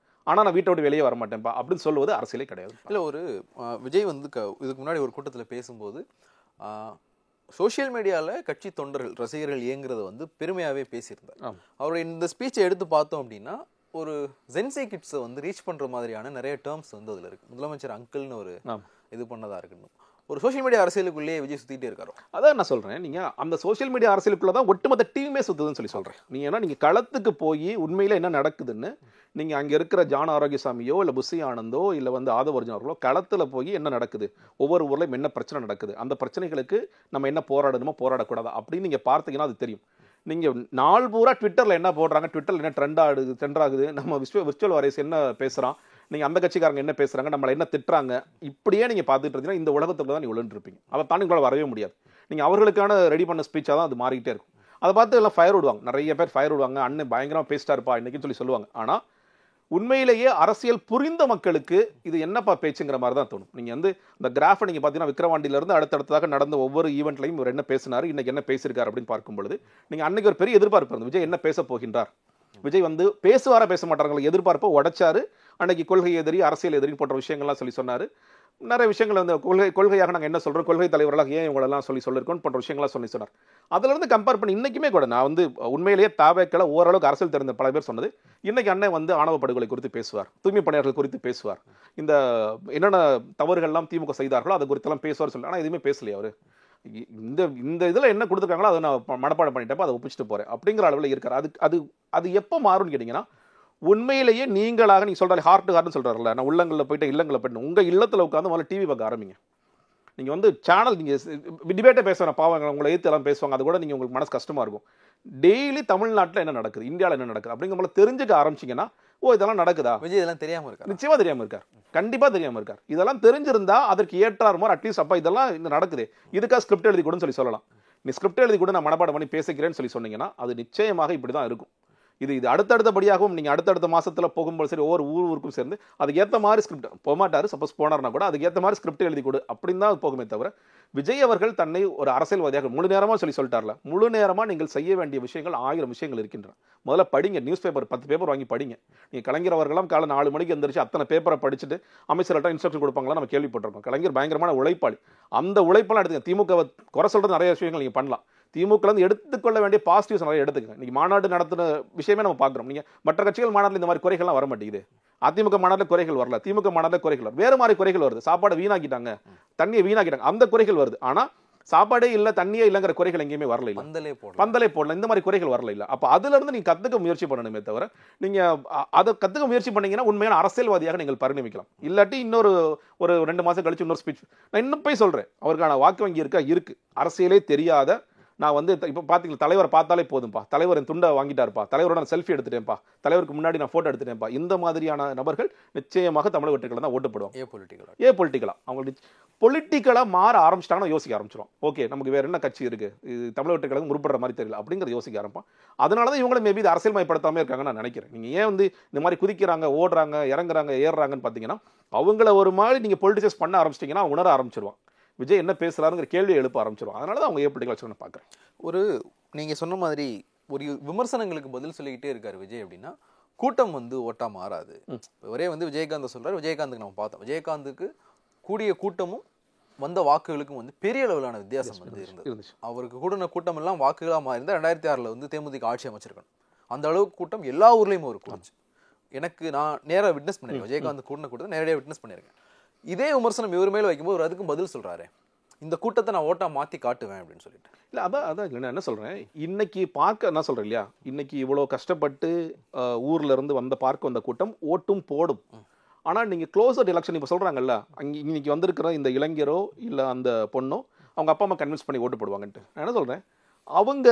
ஆனால் நான் வீட்டை விட்டு வெளியே வர மாட்டேன்ப்பா அப்படின்னு சொல்லுவது அரசியலே கிடையாது. இல்லை, ஒரு விஜய் வந்து இதுக்கு முன்னாடி ஒரு கூட்டத்தில் பேசும்போது சோஷியல் மீடியாவில் கட்சி தொண்டர்கள் ரசிகர்கள் இயங்குறத வந்து பெருமையாகவே பேசியிருந்தார். அவருடைய இந்த ஸ்பீச்சை எடுத்து பார்த்தோம் அப்படின்னா ஒரு ஜென்சி கிட்ஸை வந்து ரீச் பண்ணுற மாதிரியான நிறைய டேர்ம்ஸ் வந்து அதில் இருக்குது. முதலமைச்சர் அங்கிள்னு ஒரு இது பண்ணதாக இருக்கணும். ஒரு சோஷியல் மீடியா அரசியலுக்குள்ளேயே விஜய் சுற்றிட்டே இருக்காரோ. அதான் நான் சொல்கிறேன், நீங்கள் அந்த சோஷியல் மீடியா அரசியலுக்குள்ள தான் ஒட்டுமொத்த டீமே சுற்றுதுன்னு சொல்கிறேன். நீங்கள் ஏன்னா நீங்கள் களத்துக்கு போய் உண்மையில் என்ன நடக்குதுன்னு நீங்கள் அங்கே இருக்கிற ஜான் ஆரோக்கியசாமியோ இல்லை புஷி ஆனந்தோ இல்லை வந்து ஆதவர்ஜன் அவர்களோ களத்தில் போய் என்ன நடக்குது, ஒவ்வொரு ஊர்லையும் என்ன பிரச்சனை நடக்குது, அந்த பிரச்சனைகளுக்கு நம்ம என்ன போராடணுமோ போராடக்கூடாதா அப்படின்னு நீங்கள் பார்த்தீங்கன்னா அது தெரியும். நீங்கள் நாள் பூரா ட்விட்டரில் என்ன போடுறாங்க, ட்விட்டரில் என்ன ட்ரெண்ட் ஆகுது, நம்ம விர்ச்சுவல் வாரியர்ஸ் என்ன பேசுகிறான், நீங்கள் அந்த கட்சிக்காரங்க என்ன பேசுகிறாங்க, நம்மளை என்ன திட்டுறாங்க, இப்படியே நீங்கள் பார்த்துட்டு இருந்தீங்கன்னா இந்த உலகத்துக்கு தான் நீங்கள் விழுந்துருப்பீங்க. அதை தாண்டி உங்களால் வரவே முடியாது. நீங்கள் அவர்களுக்கான ரெடி பண்ண ஸ்பீச்சாக தான் அது மாறிக்கிட்டே இருக்கும். அதை பார்த்து எல்லாம் ஃபயர் விடுவாங்க, நிறைய பேர் ஃபயர் விடுவாங்க, அண்ணன் பயங்கரமாக பேசிட்டாருப்பா இன்னைக்குன்னு சொல்லுவாங்க. ஆனால் உண்மையிலேயே அரசியல் புரிந்த மக்களுக்கு இது என்னப்பா பேச்சுங்கிற மாதிரி தான் தோணும். நீங்கள் வந்து இந்த கிராஃபை நீங்கள் பார்த்தீங்கன்னா விக்கிரவாண்டியிலிருந்து அடுத்தடுத்ததாக நடந்த ஒவ்வொரு ஈவெண்ட்லையும் இவர் என்ன பேசினார், இன்னைக்கு என்ன பேசியிருக்காரு அப்படின்னு பார்க்கும் பொழுது நீங்கள் அன்னைக்கு ஒரு பெரிய எதிர்பார்ப்பு இருந்தது, விஜய் என்ன பேச போகின்றார், விஜய் வந்து பேசுவாரா பேச மாட்டாங்க எதிர்பார்ப்பை உடைச்சாரு. அன்னைக்கு கொள்கை எதிரி, அரசியல் எதிரி போன்ற விஷயங்கள்லாம் சொல்லி சொன்னார். நிறைய விஷயங்கள் வந்து கொள்கையாக நாங்கள் என்ன சொல்கிறோம், கொள்கை தலைவர்களாக ஏன் இவங்களெல்லாம் சொல்லியிருக்கோம் போன்ற விஷயங்கள்லாம் சொல்லி சொன்னார். அதிலிருந்து கம்பேர் பண்ணி இன்றைக்குமே கூட நான் வந்து உண்மையிலேயே தாவேக்களை ஓரளவுக்கு அரசியல் தெரிந்த பல பேர் சொன்னது, இன்றைக்கி அண்ணன் வந்து ஆணவ படுகொலை குறித்து பேசுவார், தூய்மை பணியாளர்கள் குறித்து பேசுவார், இந்த என்னென்ன தவறுகள்லாம் திமுக செய்தார்களோ அது குறித்தெல்லாம் பேசுவார் சொல்லி. ஆனால் எதுவுமே பேசலையே அவர். இந்த இதில் என்ன கொடுத்துருக்காங்களோ அதை நான் மனப்பாடம் பண்ணிட்டப்போ அதை ஒப்பிச்சுட்டு போகிறேன் அப்படிங்கிற அளவில் இருக்கார். அது எப்போ மாறும்னு கேட்டிங்கன்னா, உண்மையிலேயே நீங்களாக நீங்கள் சொல்கிற ஹார்ட் ஹார்ட்னு சொல்கிறாருல்ல, நான் உள்ளங்களில் போயிட்டு இல்லங்களில் போயிட்டு உங்கள் இல்லத்தில் உட்காந்து முதல்ல டிவி பார்க்க ஆரம்பிங்க. நீங்கள் வந்து சேனல் நீங்கள் டிபேட்டே பேசுகிற பாவங்க உங்களை எதிர்த்து எல்லாம் பேசுவாங்க, அது கூட நீங்கள் உங்களுக்கு மனசு கஷ்டமாக இருக்கும். டெய்லி தமிழ்நாட்டில் என்ன நடக்குது, இந்தியாவில் என்ன நடக்குது அப்படிங்கிற தெரிஞ்சுக்க ஆரம்பிச்சிங்கன்னா, ஓ இதெல்லாம் நடக்குதா, விஜய் இதெல்லாம் தெரியாமல் இருக்கார், நிச்சயமாக தெரியாமல் இருக்கார், கண்டிப்பாக தெரியாமல் இருக்கார். இதெல்லாம் தெரிஞ்சிருந்தா அதற்கு ஏற்றார் மாதிரி அட்லீஸ்ட் அப்பா இதெல்லாம் இந்த நடக்குது, இதுக்காக ஸ்கிரிப்ட் எழுதி கூடன்னு சொல்லலாம். நீ ஸ்கிரிப்ட் எழுதி கூட நான் மனப்பாடம் பண்ணி பேசிக்கிறேன்னு சொல்லி சொன்னீங்கன்னா அது நிச்சயமாக இப்படி தான் இருக்கும். இது அடுத்தடுத்தபடியாகவும் நீங்கள் அடுத்தடுத்த மாசத்துல போகும்போது சரி ஒவ்வொரு ஊருக்கும் சேர்ந்து அதுக்கு ஏற்ற மாதிரி ஸ்கிரிப்ட் போகமாட்டாரு, சப்போஸ் போனார்னா கூட அதுக்கு ஏற்ற மாதிரி ஸ்கிரிப்ட் எழுதி கொடு அப்படின்னு தான் போகுமே தவிர, விஜய் அவர்கள் தன்னை ஒரு அரசியல்வாதியாக முழு நேரமாக சொல்லிட்டார்ல, முழு நேரமாக நீங்கள் செய்ய வேண்டிய விஷயங்கள் 1000 விஷயங்கள் இருக்கின்றன. முதல்ல படிங்க, நியூஸ் பேப்பர் 10 பேப்பர் வாங்கி படிங்க. நீங்கள் கலைஞர் அவர்களாம் காலை 4 மணிக்கு எந்திரிச்சு அத்தனை பேப்பரை படிச்சுட்டு அமைச்சர்கிட்ட இன்ஸ்ட்ரக்ஷன் கொடுப்பாங்களா நம்ம கேள்விப்பட்டிருக்கோம். கலைஞர் பயங்கரமான உழைப்பாளி. அந்த உழைப்பெல்லாம் எடுத்துங்க. திமுக குறை சொல்றது நிறைய விஷயங்கள் நீங்கள் பண்ணலாம். திமுக எடுத்துக்கொள்ள வேண்டிய பாசிட்டிவ்ஸ் நிறைய எடுத்துக்கங்க. இன்னைக்கு மாநாடு நடத்தின விஷயமே நம்ம பார்க்குறோம். நீங்க மற்ற கட்சிகள் மாநாட்டில் இந்த மாதிரி குறைகள்லாம் வர மாட்டேங்குது. அதிமுக மாநாட்டில் குறைகள் வரல, திமுக மாநாட்டில் குறைகள் வரும், வேற மாதிரி குறைகள் வருது. சாப்பாடு வீணாக்கிட்டாங்க, தண்ணியை வீணாக்கிட்டாங்க, அந்த குறைகள் வருது. ஆனா சாப்பாடே இல்ல, தண்ணியே இல்லங்கிற குறைகள் எங்கேயுமே வரல. பந்தலே போடல, இந்த மாதிரி குறைகள் வரல. இல்ல அப்ப அதுல இருந்து நீங்க கத்துக்க முயற்சி பண்ணணுமே தவிர, நீங்க அதை கத்துக்க முயற்சி பண்ணீங்கன்னா உண்மையான அரசியல்வாதியாக நீங்கள் பரிணமிக்கலாம். இல்லாட்டி இன்னொரு ஒரு 2 மாசம் கழிச்சு இன்னொரு ஸ்பீச். நான் இன்னும் போய் சொல்றேன், அவருக்கான வாக்கு வங்கி இருக்கு. அரசியலே தெரியாத, நான் இப்போ பார்த்தீங்களா, தலைவரை பார்த்தாலே போதும்பா, தலைவர் என் துண்டை வாங்கிட்டாருப்பா, தலைவரோட நான் செல்ஃபி எடுத்துட்டேன்ப்பா, தலைவருக்கு முன்னாடி நான் ஃபோட்டோ எடுத்துட்டேன்ப்பா, இந்த மாதிரியான நபர்கள் நிச்சயமாக தமிழக வெற்றிகளை தான் ஓட்டு போடுவாங்க. ஏ பொலிட்டிக்கலா அவங்களுக்கு பொலிட்டிக்கலா மாற ஆரம்பிச்சிட்டாங்கன்னா யோசிக்க ஆரம்பிச்சிடும். ஓகே, நமக்கு வேற என்ன கட்சி இருக்கு, இது தமிழக வெற்றிகளுக்கு முற்படுற மாதிரி தெரியல அப்படிங்கிறத யோசிக்க ஆரம்பிப்பான். அதனால தான் இவங்களும் மேபி இது அரசியல்மயப்படுத்தாமல் இருக்காங்கன்னு நான் நினைக்கிறேன். நீங்க ஏன் இந்த மாதிரி குதிக்கிறாங்க, ஓடுறாங்க, இறங்குறாங்க, ஏறுறாங்கன்னு பார்த்தீங்கன்னா, அவங்கள ஒரு மாதிரி நீங்க பொலிட்டிசைஸ் பண்ண ஆரம்பிச்சிட்டிங்கன்னா உணர ஆரம்பிச்சிருவான். விஜய் என்ன பேசுறாருங்கிற கேள்வியை எழுப்ப ஆரம்பிச்சிடும். அதனால தான் அவங்க ஏற்பட்டு பார்க்குறேன். ஒரு நீங்கள் சொன்ன மாதிரி ஒரு விமர்சனங்களுக்கு பதில் சொல்லிக்கிட்டே இருக்காரு விஜய். அப்படின்னா கூட்டம் ஓட்டா மாறாது. ஒரே விஜயகாந்த் சொல்றாரு, விஜயகாந்துக்கு நம்ம பார்த்தோம், விஜயகாந்துக்கு கூடிய கூட்டமும் வந்த வாக்குகளுக்கும் பெரிய அளவிலான வித்தியாசம் இருந்தது. அவருக்கு கூடின கூட்டம் எல்லாம் வாக்குகளாக மாறிஇருந்தால் 2006 தேமுதிக ஆட்சி அமைச்சிருக்கணும். அந்த அளவுக்கு கூட்டம் எல்லா ஊர்லேயும் ஒரு கூடுச்சு. நான் நேராக விட்னஸ் பண்ணியிருக்கேன், விஜயகாந்த் கூட்டின கூட்டத்தை நேரடியாக விட்னஸ் பண்ணியிருக்கேன். இதே விமர்சனம் இவர் மேல வைக்கும்போது அதுக்கும் பதில் சொல்றாரு, இந்த கூட்டத்தை நான் ஓட்டா மாத்தி காட்டுவேன் அப்படின்னு சொல்லிட்டு. இல்ல அதான் நான் என்ன சொல்றேன், இன்னைக்கு பார்க்க என்ன சொல்றேன் இல்லையா, இன்னைக்கு இவ்வளவு கஷ்டப்பட்டு ஊர்ல இருந்து பார்க்க வந்த கூட்டம் ஓட்டும் போடும். ஆனா நீங்க க்ளோசர் எலெக்ஷன் இப்ப சொல்றாங்கல்ல, இன்னைக்கு வந்திருக்கிற இந்த இளைஞரோ இல்ல அந்த பொண்ணோ அவங்க அப்பா அம்மா கன்வின்ஸ் பண்ணி ஓட்டு போடுவாங்கன்ட்டு. நான் என்ன சொல்றேன், அவங்க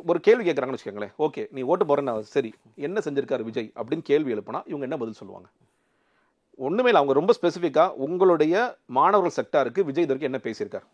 ஒரு கேள்வி கேட்கறாங்கன்னு வச்சுக்கோங்களேன். ஓகே, நீ ஓட்டு போறேன்னா சரி, என்ன செஞ்சிருக்காரு விஜய் அப்படின்னு கேள்வி எழுப்பினா இவங்க என்ன பதில் சொல்லுவாங்க? ஒண்ணுமே இல்லை. அவங்க ரொம்ப ஸ்பெசிஃபிக்கா உங்களுடைய மாணவர்கள் செக்டாருக்கு விஜய் இதற்கு என்ன பேசியிருக்காரு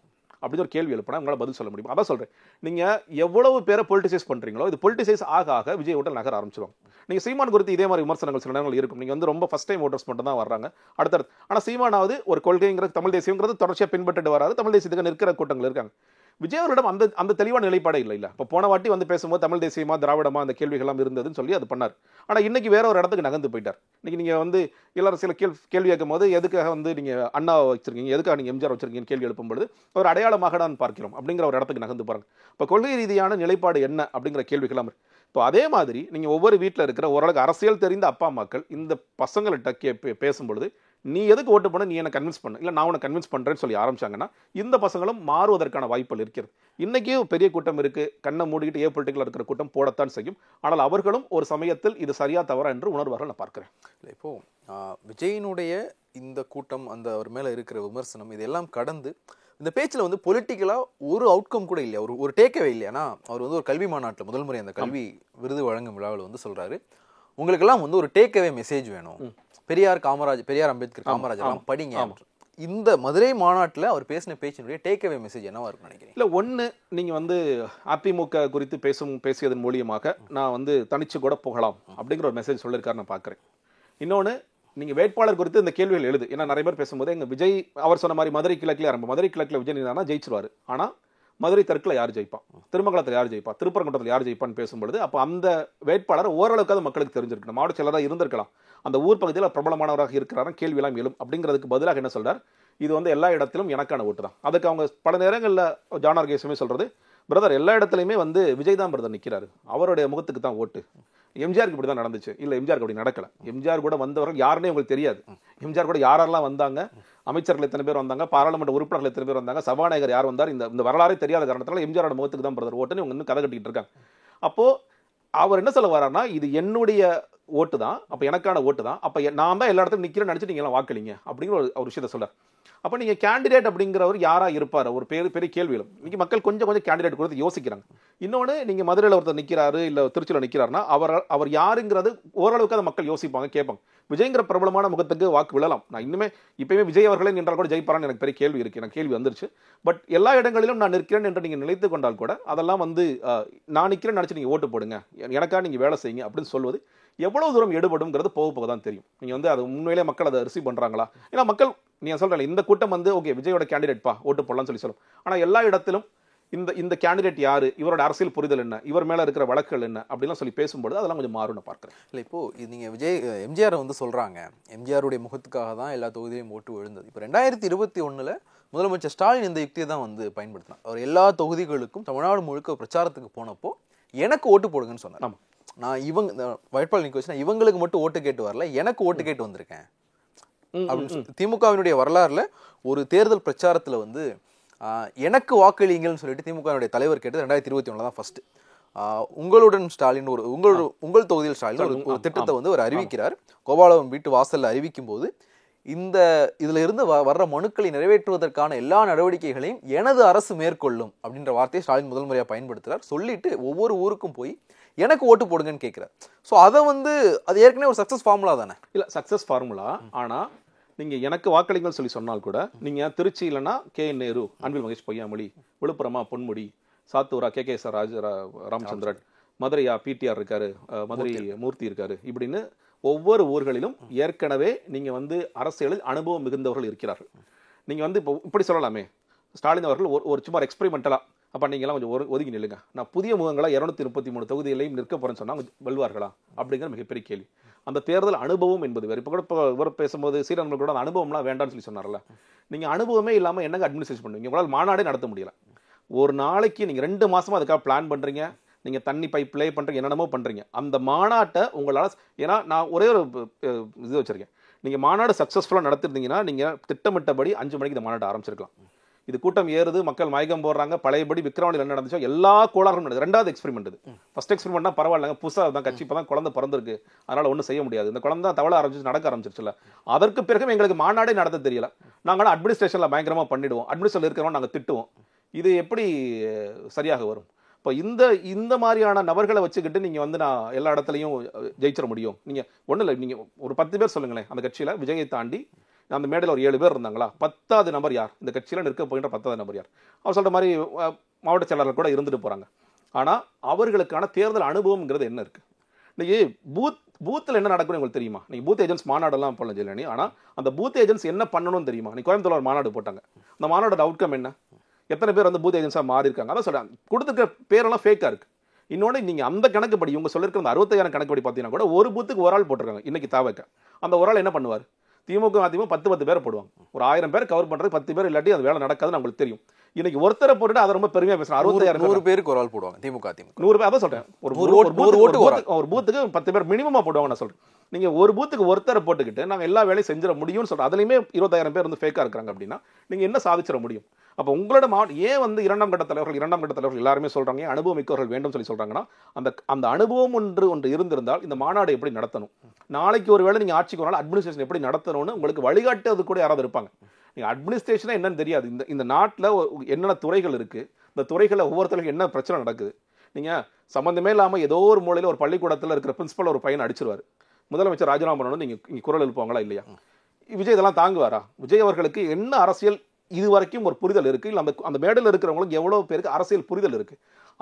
அப்படின்னு ஒரு கேள்வி எழுப்பினா உங்களால் பதில் சொல்ல முடியும். அதான் சொல்றேன், நீங்க எவ்வளவு பேரை பொலிட்டிசைஸ் பண்றீங்களோ, இது பொலிட்டிசைஸ் ஆக விஜய் ஓட்டல் நகர ஆரம்பிச்சிடும். நீங்க சீமான் குறித்து இதே மாதிரி விமர்சனங்கள் சில நேரங்கள் இருக்கும். நீங்க ரொம்ப ஃபர்ஸ்ட் டைம் ஓட்டர்ஸ் மட்டும் தான் வர்றாங்க அடுத்தடுத்து. ஆனா சீமானாவது ஒரு கொள்கைங்கிறது தமிழ் தேசியங்கிறது தொடர்ச்சியாக பின்பற்றிட்டு வராது. தமிழ் தேசியத்துக்கு நிற்கிற கூட்டங்கள் இருக்காங்க. விஜய் அவரிடம் அந்த தெளிவான நிலைப்பாடே இல்லை. இப்போ போன வாட்டி பேசும்போது தமிழ் தேசியமா திராவிடமா அந்த கேள்விகள்லாம் இருந்ததுன்னு சொல்லி அது பண்ணார். ஆனால் இன்னைக்கு வேற ஒரு இடத்துக்கு நகர்ந்து போயிட்டார். இன்னைக்கு நீங்க எல்லாரும் சில கேள்வி கேட்கும் போது எதுக்காக நீங்க அண்ணா வச்சிருக்கீங்க, எதுக்காக நீங்க எம்ஜிஆர் வச்சிருக்கீங்கன்னு கேள்வி எழுப்பும்போது ஒரு அடையாளமாக நான் பார்க்கிறோம் அப்படிங்கிற ஒரு இடத்துக்கு நகர்ந்து போறாங்க. இப்போ கொள்கை ரீதியான நிலைப்பாடு என்ன அப்படிங்கிற கேள்விகள்லாம். இப்போ அதே மாதிரி நீங்க ஒவ்வொரு வீட்டில் இருக்கிற ஓரளவுக்கு அரசியல் தெரிந்த அப்பா அம்மாக்கள் இந்த பசங்கள்கிட்ட பேசும்பொழுது, நீ எதுக்கு ஓட்டு பண்ண, நீ என்ன கன்வின்ஸ் பண்ண, இல்லை நான் உன்னை கன்வின்ஸ் பண்றேன்னு சொல்லி ஆரம்பிச்சாங்கன்னா இந்த பசங்களும் மாறுவதற்கான வாய்ப்புகள் இருக்கிறது. இன்னைக்கு பெரிய கூட்டம் இருக்கு, கண்ணை மூடிக்கிட்டு ஏ பொலிட்டிக்கல் இருக்கிற கூட்டம் போடத்தான் செய்யும். ஆனால் அவர்களும் ஒரு சமயத்தில் இது சரியா தவறா என்று உணர்வார்கள் நான் பார்க்கிறேன். இப்போ விஜயினுடைய இந்த கூட்டம், அந்த அவர் மேல இருக்கிற விமர்சனம், இதெல்லாம் கடந்து இந்த பேச்சில் பொலிட்டிக்கலா ஒரு அவுட்கம் கூட இல்லையா, ஒரு டேக்கவே இல்லையானா, அவர் ஒரு கல்வி மாநாட்டில் முதல் முறை அந்த கல்வி விருது வழங்கும் விழாவில் சொல்றாரு, உங்களுக்கெல்லாம் ஒரு டேக்அவே மெசேஜ் வேணும், பெரியார் அம்பேத்கர் காமராஜர் எல்லாம் படிங்க. இந்த மதுரை மாநாட்டில் அவர் பேசின பேச்சினுடைய டேக்அவே மெசேஜ் என்னவா இருக்குன்னு நினைக்கிறேன்? இல்லை, ஒன்று நீங்கள் அதிமுக குறித்து பேசியதன் மூலியமாக நான் தனிச்சு கூட போகலாம் அப்படிங்கிற ஒரு மெசேஜ் சொல்லியிருக்காரு நான் பார்க்குறேன். இன்னொன்று, நீங்கள் வேட்பாளர் குறித்து இந்த கேள்விகள் எழுது. ஏன்னா நிறைய பேர் பேசும்போது எங்கள் விஜய் அவர் சொன்ன மாதிரி மதுரை கிழக்கில் மதுரை கிழக்கில் விஜய் நின்னா ஜெயிச்சிருவார். ஆனால் மதுரை தெற்கில் யார் ஜெயிப்பான், திருமங்கலத்தில் யார் ஜெயிப்பா, திருப்பரங்குன்றத்தில் யார் ஜெயிப்பான்னு பேசும்பொழுது அப்போ அந்த வேட்பாளர் ஓரளவுக்காவது மக்களுக்கு தெரிஞ்சிருக்கணும். மாவட்ட செயலராக இருந்திருக்கலாம், அந்த ஊர் பகுதியில் பிரபலமானவராக இருக்கிறாரும் கேள்வியெல்லாம் எழும். அப்படிங்கிறதுக்கு பதிலாக என்ன சொல்றார், இது எல்லா இடத்திலும் எனக்கான ஓட்டு தான். அதுக்கு அவங்க பல நேரங்களில் ஜானார்கேசுமே சொல்றது, பிரதர் எல்லா இடத்துலையுமே விஜய் தான் பிரதர் நிற்கிறாரு, அவருடைய முகத்துக்கு தான் ஓட்டு. எம்ஜிஆருக்கு இப்படி தான் நடந்துச்சு. இல்லை, எம்ஜிஆருக்கு அப்படி நடக்கல. எம்ஜிஆர் கூட வந்தவர்கள் யாருன்னே உங்களுக்கு தெரியாது. எம்ஜிஆர் கூட யாரெல்லாம் வந்தாங்க, அமைச்சர்கள் எத்தனை பேர் வந்தாங்க, பாராளுமன்ற உறுப்பினர்கள் எத்தனை பேர் வந்தாங்க, சபாநாயகர் யார் வந்தார், இந்த வரலாறே தெரியாத காரணத்தால எம்ஜிஆரோட முகத்துக்கு தான் பிரதர் ஓட்டுன்னு இவங்க இன்னும் கதை கட்டிட்டு இருக்காங்க. அப்போ அவர் என்ன சொல்ல வர்றாருன்னா, இது என்னுடைய ஓட்டு தான், அப்போ எனக்கான ஓட்டு தான், அப்போ நான் தான் எல்லா இடத்துலையும் நிற்கிறேன்னு நினச்சிட்டு நீங்க எல்லாம் வாக்களிங்க அப்படிங்கிற ஒரு விஷயத்த சொல்றாரு. அப்போ நீங்கள் கேண்டிடேட் அப்படிங்கிறவர் யாராக இருப்பார் ஒரு பெரிய கேள்வியில் இன்னைக்கு மக்கள் கொஞ்சம் கேண்டிடேட் கொடுத்து யோசிக்கிறாங்க. இன்னொன்று நீங்கள் மதுரையில் ஒருத்தர் நிற்கிறாரு இல்லை திருச்சியில் நிற்கிறாருன்னா அவர் யாருங்கிறது ஓரளவுக்கு அதை மக்கள் யோசிப்பாங்க, கேட்பாங்க. விஜய்ங்கிற பிரபலமான முகத்துக்கு வாக்கு விழலாம். நான் இப்பயுமே விஜய் அவர்களே நின்றால் கூட ஜெயிப்பாரான்னு எனக்கு பெரிய கேள்வி இருக்கு, எனக்கு கேள்வி வந்துருச்சு. பட் எல்லா இடங்களிலும் நான் நிற்கிறேன் என்று நீங்கள் நினைத்து கொண்டால் கூட அதெல்லாம் நான் நிற்கிறேன் நினச்சி நீங்கள் ஓட்டு போடுங்க, எனக்காக நீங்கள் வேலை செய்யுங்க அப்படின்னு சொல்வது எவ்வளவு தூரம் எடுபடுங்கிறது போக தான் தெரியும். நீங்கள் அது உண்மையிலே மக்கள் அதை ரிசீவ் பண்ணுறாங்களா? ஏன்னா மக்கள் நீங்கள் சொல்கிறேன் இந்த கூட்டம் ஓகே விஜயோட கேண்டிடேட்பா ஓட்டு போடலாம்னு சொல்லும். ஆனால் எல்லா இடத்திலும் இந்த கேண்டிடேட் யாரு, இவரோட அரசியல் புரிதல் என்ன, இவர் மேல இருக்கிற வழக்குகள் என்ன அப்படிலாம் சொல்லி பேசும்போது அதெல்லாம் கொஞ்சம் மாறும்னு பார்க்குறேன். இல்லை இப்போ நீங்க எம்ஜிஆர் சொல்றாங்க, எம்ஜிஆருடைய முகத்துக்காக தான் எல்லா தொகுதியிலையும் ஓட்டு விழுந்தது. இப்போ 2021 முதலமைச்சர் ஸ்டாலின் இந்த யுக்தியை தான் பயன்படுத்தினார். அவர் எல்லா தொகுதிகளுக்கும் தமிழ்நாடு முழுக்க பிரச்சாரத்துக்கு போனப்போ எனக்கு ஓட்டு போடுங்கன்னு சொன்னார். ஆமாம், நான் வேட்பாளர் நிற்க வச்சு நான் இவங்களுக்கு மட்டும் ஓட்டு கேட்டு வரல, எனக்கு ஓட்டு கேட்டு வந்திருக்கேன் அப்படின்னு சொல்லி திமுகவினுடைய வரலாறுல ஒரு தேர்தல் பிரச்சாரத்துல எனக்கு வாக்களிங்கள்னு சொல்லிட்டு திமுகவினுடைய தலைவர் கேட்டது 2021 தான் ஃபர்ஸ்ட். உங்களுடன் ஸ்டாலின் உங்கள் தொகுதியில் ஸ்டாலின் ஒரு திட்டத்தை ஒரு அறிவிக்கிறார். கோபாலபுரம் வீட்டு வாசல்ல அறிவிக்கும் போது இதுல இருந்து வர்ற மனுக்களை நிறைவேற்றுவதற்கான எல்லா நடவடிக்கைகளையும் எனது அரசு மேற்கொள்ளும் அப்படின்ற வார்த்தையை ஸ்டாலின் முதல் முறையா பயன்படுத்துறார். சொல்லிட்டு ஒவ்வொரு ஊருக்கும் போய் எனக்கு ஓட்டு போடுங்கன்னு கேட்கிறார். ஸோ அதை அது ஏற்கனவே ஒரு சக்சஸ் ஃபார்முலா தானே? இல்ல சக்சஸ் ஃபார்முலா. ஆனா நீங்க எனக்கு வாக்களிங்கள் சொல்லி சொன்னால் கூட நீங்க திருச்சி இல்லைன்னா KN Nehru, Anbil Mahesh Poyyamozhi, விழுப்புரமா Ponmudi, சாத்தூரா KKS Ramachandran, மதுரையா PTR இருக்காரு, மதுரை மூர்த்தி இருக்காரு, இப்படின்னு ஒவ்வொரு ஊர்களிலும் ஏற்கனவே நீங்க அரசியலில் அனுபவம் மிகுந்தவர்கள் இருக்கிறார்கள். நீங்க இப்போ இப்படி சொல்லலாமே, ஸ்டாலின் அவர்கள் ஒரு சும்மா எக்ஸ்பெரிமெண்டலா அப்ப நீங்களாம் கொஞ்சம் ஒதுங்கி நில்லுங்க, நான் புதிய முகங்களா 233 தொகுதிகளையும் நிற்க போறேன்னு சொன்னா வெல்வார்களா அப்படிங்கிற மிகப்பெரிய கேள்வி. அந்த தேர்தல் அனுபவம் என்பது வேறு. இப்போ கூட இவர் பேசும்போது சீரன்கள் கூட அந்த அனுபவம்லாம் வேண்டாம்னு சொல்லி சொன்னார்ல. நீங்க அனுபவமே இல்லாம என்னங்க அட்மினிஸ்ட்ரேஷன் பண்ணுவீங்க? உங்களால் மாநாடே நடத்த முடியல. ஒரு நாளைக்கு நீங்க 2 மாசமா அதுக்காக பிளான் பண்றீங்க, நீங்க தண்ணி பைப் ப்ளே பண்றீங்க, என்னென்னமோ பண்றீங்க. அந்த மாநாட்டை உங்களால், ஏன்னா நான் ஒரே ஒரு இது வச்சிருக்கேன், நீங்க மாநாடு சக்சஸ்ஃபுல்லா நடத்திருந்தீங்கன்னா நீங்க திட்டமிட்டபடி 5 மணிக்கு இந்த மாநாட்டை ஆரம்பிச்சிருக்கலாம். இது கூட்டம் ஏறுது, மக்கள் மயக்கம் போடுறாங்க, பழையபடி விக்ரவாண்டியில் என்ன நடந்துச்சோ எல்லா கோளாறும் நடக்குது. 2வது எக்ஸ்பெரிமெண்ட் இது. ஃபர்ஸ்ட் எக்ஸ்பெரிமெண்ட்னா பரவாயில்லைங்க, புதுசாக தான் கட்சி, இப்போ தான் குழந்தை பிறந்திருக்கு, அதனால ஒன்றும் செய்ய முடியாது, இந்த குழந்தை தவள ஆரம்பிச்சு நடக்க ஆரம்பிச்சிருச்சுல. அதற்கு பிறகு எங்களுக்கு மாநாடே நடத்த தெரியல, நாங்கள் அட்மினிஸ்ட்ரேஷனில் பயங்கரமாக பண்ணிடுவோம், அட்மினிஸ்ட்ரேஷன் இருக்கிறவங்க நாங்கள் திட்டுவோம். இது எப்படி சரியாக வரும்? இப்போ இந்த மாதிரியான நபர்களை வச்சுக்கிட்டு நீங்கள் நான் எல்லா இடத்துலையும் ஜெயிச்சிட முடியும்? நீங்கள் ஒன்றும் இல்லை, நீங்கள் ஒரு 10 பேர் சொல்லுங்களேன் அந்த கட்சியில். விஜயை தாண்டி அந்த மேடையில் ஒரு 7 பேர் இருந்தாங்களா? 10வது நபர் யார்? இந்த கட்சியில் நிற்க போகின்ற 10வது நபர் யார்? அவர் சொல்கிற மாதிரி மாவட்ட செயலாளர்கள் கூட இருந்துட்டு போகிறாங்க. ஆனால் அவர்களுக்கான தேர்தல் அனுபவம்ங்கிறது என்ன இருக்குது? இன்னைக்கு பூத்தில் என்ன நடக்கும்னு உங்களுக்கு தெரியுமா? நீங்கள் பூத் ஏஜென்ட்ஸ் மாநாடெல்லாம் போடலாம் ஜெயலலினி, ஆனால் அந்த பூத் ஏஜென்ட்ஸ் என்ன பண்ணணும்னு தெரியுமா? நீ கோயம்புத்தூர் ஒரு மாநாடு போட்டாங்க, அந்த மாநாடோட அவுட்கம் என்ன? எத்தனை பேர் பூத் ஏஜென்ட்ஸாக மாறி இருக்காங்க? அதான் சொல்கிறாங்க, கொடுத்துருக்க பேரெல்லாம் ஃபேக்காக இருக்குது. இன்னொன்று நீங்கள் அந்த கணக்குப்படி இவங்க சொல்லியிருக்க அந்த 65,000 கணக்குப்படி பார்த்தீங்கன்னா கூட ஒரு பூத்துக்கு ஒரு ஆள் போட்டிருக்காங்க. இன்னைக்கு தாவக்க அந்த ஒரு ஆள் என்ன பண்ணுவார்? திமுக அதிமுக 10 பேரை போடுவாங்க. ஒரு 1000 பேர் கவர் பண்றது 10 பேர் இல்லாட்டி அது வேலை நடக்காதுன்னு உங்களுக்கு தெரியும். இன்னைக்கு ஒருத்தரை போட்டுட்டு அதை ரொம்ப பெருமையா பேசுறாங்க. 65,000 பேருக்கு ஒரு ஆள் போடுவாங்க திமுக அதிமுக. 100 பேர், அதான் சொல்றேன், ஒரு பூத்துக்கு 10 பேர் மினிமமா போடுவாங்க. நான் சொல்றேன், நீங்க ஒரு பூத்துக்கு ஒருத்தரை போட்டுக்கிட்டு நாங்க எல்லா வேலையும் செஞ்சிட முடியும்னு சொல்றேன். அதுலயுமே 20,000 பேர் ஃபேக்கா இருக்காங்க அப்படின்னா நீங்க என்ன சாதிச்சிட முடியும்? அப்போ உங்களோட ஏன் இரண்டாம் கட்ட தலைவர்கள் எல்லாருமே சொல்றாங்க அனுபவம் மிக்கவர்கள் வேண்டும் சொல்லி சொல்றாங்கன்னா, அந்த அனுபவம் ஒன்று இருந்திருந்தால் இந்த மாநாடு எப்படி நடத்தணும், நாளைக்கு ஒரு வேளை நீங்க ஆட்சிக்கு ஒரு நாள் அட்மினிஸ்ட்ரேஷன் எப்படி நடத்தணும்னு உங்களுக்கு வழிகாட்டுறது கூட யாராவது இருப்பாங்க. நீங்க அட்மினிஸ்ட்ரேஷன் என்னன்னு தெரியாது. இந்த நாட்டில் என்னென்ன துறைகள் இருக்கு, இந்த துறைகளில் ஒவ்வொருத்தருக்கும் என்ன பிரச்சனை நடக்குது. நீங்க சம்பந்தமே இல்லாமல் ஏதோ ஒரு மூலையில் ஒரு பள்ளிக்கூடத்தில் இருக்கிற பிரின்சிபல் ஒரு பையன் அடிச்சிருவாரு, முதலமைச்சர் ராஜினாமா பண்ணணும், நீங்க குரல் எழுப்புவாங்களா இல்லையா? விஜய் இதெல்லாம் தாங்குவாரா? விஜய் அவர்களுக்கு என்ன அரசியல் இது வரைக்கும் ஒரு புரிதல் இருக்கு, இல்ல அந்த மேடையில் இருக்கிறவங்களுக்கு எவ்வளவு பேருக்கு அரசியல் புரிதல் இருக்கு?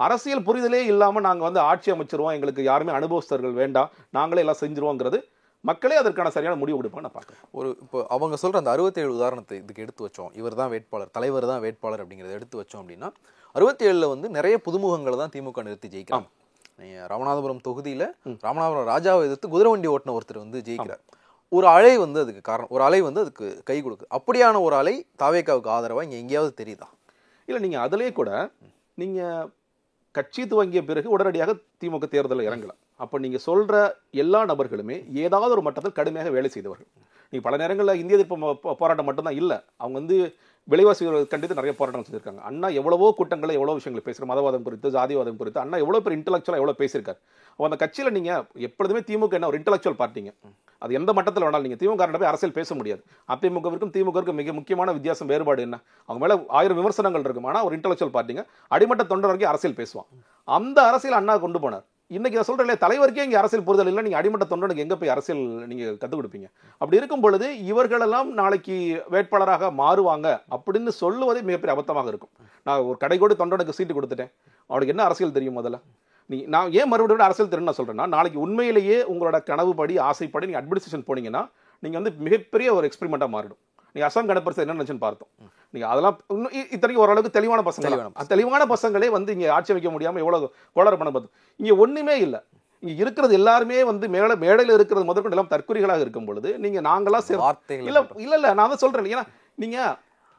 அரசியல் புரிதலே இல்லாம நாங்க ஆட்சி அமைச்சிருவோம், எங்களுக்கு யாருமே அனுபவஸ்தர்கள் வேண்டாம், நாங்களே எல்லாம் செஞ்சிருவோங்கிறது மக்களே அதற்கான சரியான முடிவு கொடுப்பாங்க. நான் பார்க்குறேன். இப்போ அவங்க சொல்ற அந்த 67 உதாரணத்தை இதுக்கு எடுத்து வச்சோம், இவர் தான் வேட்பாளர், தலைவர் தான் வேட்பாளர் அப்படிங்கிறத எடுத்து வச்சோம் அப்படின்னா 67 நிறைய புதுமுகங்களை தான் திமுக நிறுத்தி ஜெயிக்கலாம். ராமநாதபுரம் தொகுதியில ராமநாதபுரம் ராஜாவை எதிர்த்து குதிரை வண்டி ஓட்டின ஒருத்தர் ஜெயிக்கிறார். ஒரு அலை அதுக்கு காரணம், ஒரு அலை அதுக்கு கை கொடுக்குது. அப்படியான ஒரு அலை தாவேக்காவுக்கு ஆதரவா இங்க எங்கேயாவது தெரியுதா? இல்ல, நீங்க அதிலே கூட நீங்க கட்சி துவங்கிய பிறகு உடனடியாக திமுக தேர்தலில் இறங்கலாம். அப்ப நீங்க சொல்ற எல்லா நபர்களுமே ஏதாவது ஒரு மட்டத்தில் கடுமையாக வேலை செய்தவர்கள். நீ பல நேரங்களில் இந்திய எதிர்ப்பு போராட்டம் மட்டும்தான் இல்லை, அவங்க வந்து விலைவாசி கண்டித்து நிறைய போராட்டம் செஞ்சிருக்காங்க. அண்ணா எவ்வளவோ கூட்டங்களை எவ்வளோ விஷயங்கள் பேசுகிறார், மதவாதம் குறித்து, ஜாதிவாதம் குறித்து. அண்ணா எவ்வளோ பேர் இன்டெலக்சுவலாக எவ்வளோ பேசியிருக்காரு. அந்த கட்சியில் நீங்கள் எப்பொழுதுமே திமுக என்ன ஒரு இன்டெலக்சுவல் பார்ட்டிங்க, அது எந்த மட்டத்தில் வேணாலும் நீங்கள் திமுக போய் அரசியல் பேச முடியாது. அதிமுகவிற்கும் திமுகவிற்கும் மிக முக்கியமான வித்தியாசம் வேறுபாடு என்ன, அவங்க மேலே 1000 விமர்சனங்கள் இருக்கும், ஆனால் ஒரு இன்டெலக்சுவல் பார்ட்டிங்க அடிமட்ட தொண்டர் வரைக்கும் அரசியல் பேசுவான். அந்த அரசியல் அண்ணா கொண்டு போனார். இன்னைக்கு நான் சொல்கிறேன் இல்லையா, தலைவருக்கே இங்கே அரசியல் புரிதல் இல்லை, நீங்கள் அடிமட்ட தொண்டனுக்கு எங்கே போய் அரசியல் நீங்கள் கற்றுக் கொடுப்பீங்க? அப்படி இருக்கும் பொழுது இவர்களெல்லாம் நாளைக்கு வேட்பாளராக மாறுவாங்க அப்படின்னு சொல்லுவதே மிகப்பெரிய அபத்தமாக இருக்கும். நான் ஒரு கடைக்கோடி தொண்டனுக்கு சீட்டு கொடுத்துட்டேன், அவனுக்கு என்ன அரசியல் தெரியும்? முதல்ல நான் ஏன் மறுபடியும் அரசியல் தெரியும் நான் சொல்கிறேன்னா, நாளைக்கு உண்மையிலேயே உங்களோட கனவுபடி ஆசைப்படி நீங்கள் அட்மினிஸ்ட்ரேஷன் போனீங்கன்னா நீங்கள் வந்து மிகப்பெரிய ஒரு எக்ஸ்பெரிமெண்ட்டாக மாறிடும். நீங்கள் அசாம் கணபரிசு என்ன நினச்சுன்னு பார்த்தோம். நீங்கள் அதெல்லாம் இன்னும் இத்தனைக்கும் ஓரளவுக்கு தெளிவான பசங்களே வந்து இங்கே ஆட்சி வைக்க முடியாமல் எவ்வளோ கோளாறு பண்ண பார்த்தோம். இங்கே ஒன்றுமே இல்லை, இங்கே இருக்கிறது எல்லாருமே வந்து மேடையில் இருக்கிறது முதற்கொண்டு எல்லாம் தற்கொலைகளாக இருக்கும் பொழுது நீங்கள் நாங்களாம் இல்லை நான் தான் சொல்கிறேன். ஏன்னா நீங்கள்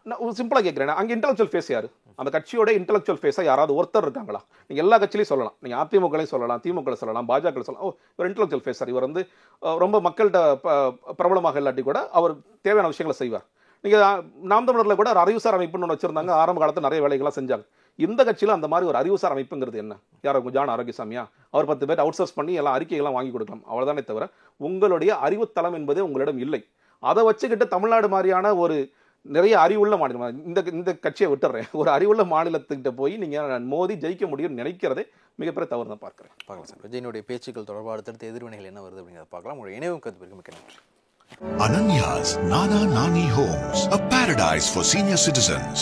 நான் சிம்பிளாக கேட்குறேன், அங்கே இன்டெலக்சுவல் ஃபேஸ் யார்? அந்த கட்சியோட இன்டெலக்சுவல் ஃபேஸாக யாராவது ஒருத்தர் இருக்காங்களா? நீங்கள் எல்லா கட்சியிலையும் சொல்லலாம், நீங்கள் அதிமுகலையும் சொல்லலாம், திமுக சொல்லலாம், பாஜக சொல்லலாம். இவர் இன்டெலக்சுவல் ஃபேஸ் சார், இவர் வந்து ரொம்ப மக்கள்கிட்ட பிரபலமாக இல்லாட்டி கூட அவர் தேவையான விஷயங்களை செய்வார். நீங்கள் நாம் தமிழரில் கூட ஒரு அறிவுசார் அமைப்புன்னு ஒன்று வச்சுருந்தாங்க, ஆரம்ப காலத்தில் நிறைய வேலைகள்லாம் செஞ்சாங்க. இந்த கட்சியில் அந்த மாதிரி ஒரு அறிவுசார் அமைப்புங்கிறது என்ன? யாரோ ஜான் ஆரோக்கியசாமியா? அவர் 10 பேர் அவுட் சோர்ஸ் பண்ணி எல்லாம் அறிக்கைகள்லாம் வாங்கி கொடுக்கலாம், அவ்வளோதானே தவிர உங்களுடைய அறிவுத்தளம் என்பதே உங்களிடம் இல்லை. அதை வச்சுக்கிட்டு தமிழ்நாடு மாதிரியான ஒரு நிறைய அறிவுள்ள மாநிலம், இந்த கட்சியை விட்டுறேன், ஒரு அறிவுள்ள மாநிலத்துக்கிட்ட போய் நீங்கள் மோதி ஜெயிக்க முடியும்னு நினைக்கிறதே மிகப்பெரிய தவறு தான் பார்க்குறேன். பார்க்கலாம் சார், விஜயனுடைய பேச்சுக்கள் தொடர்பாக அடுத்தடுத்த எதிர்வினைகள் என்ன வருது அப்படிங்கிறத பார்க்கலாம். உங்களுடைய இணைவும் கருத்து மிக்க நன்றி. Ananya's Nana Nani Homes, a paradise for senior citizens.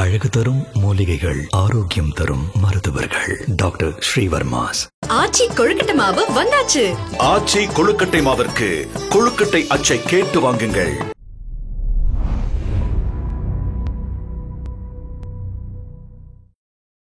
அழகு தரும் மூலிகைகள், ஆரோக்கியம் தரும் மருத்துவர்கள். டாக்டர் ஸ்ரீவர்மாஸ். ஆச்சி கொழுக்கட்டை மாவு வந்தாச்சு. ஆச்சி கொழுக்கட்டை மாவிற்கு கொழுக்கட்டை அச்சை கேட்டு வாங்குங்கள்.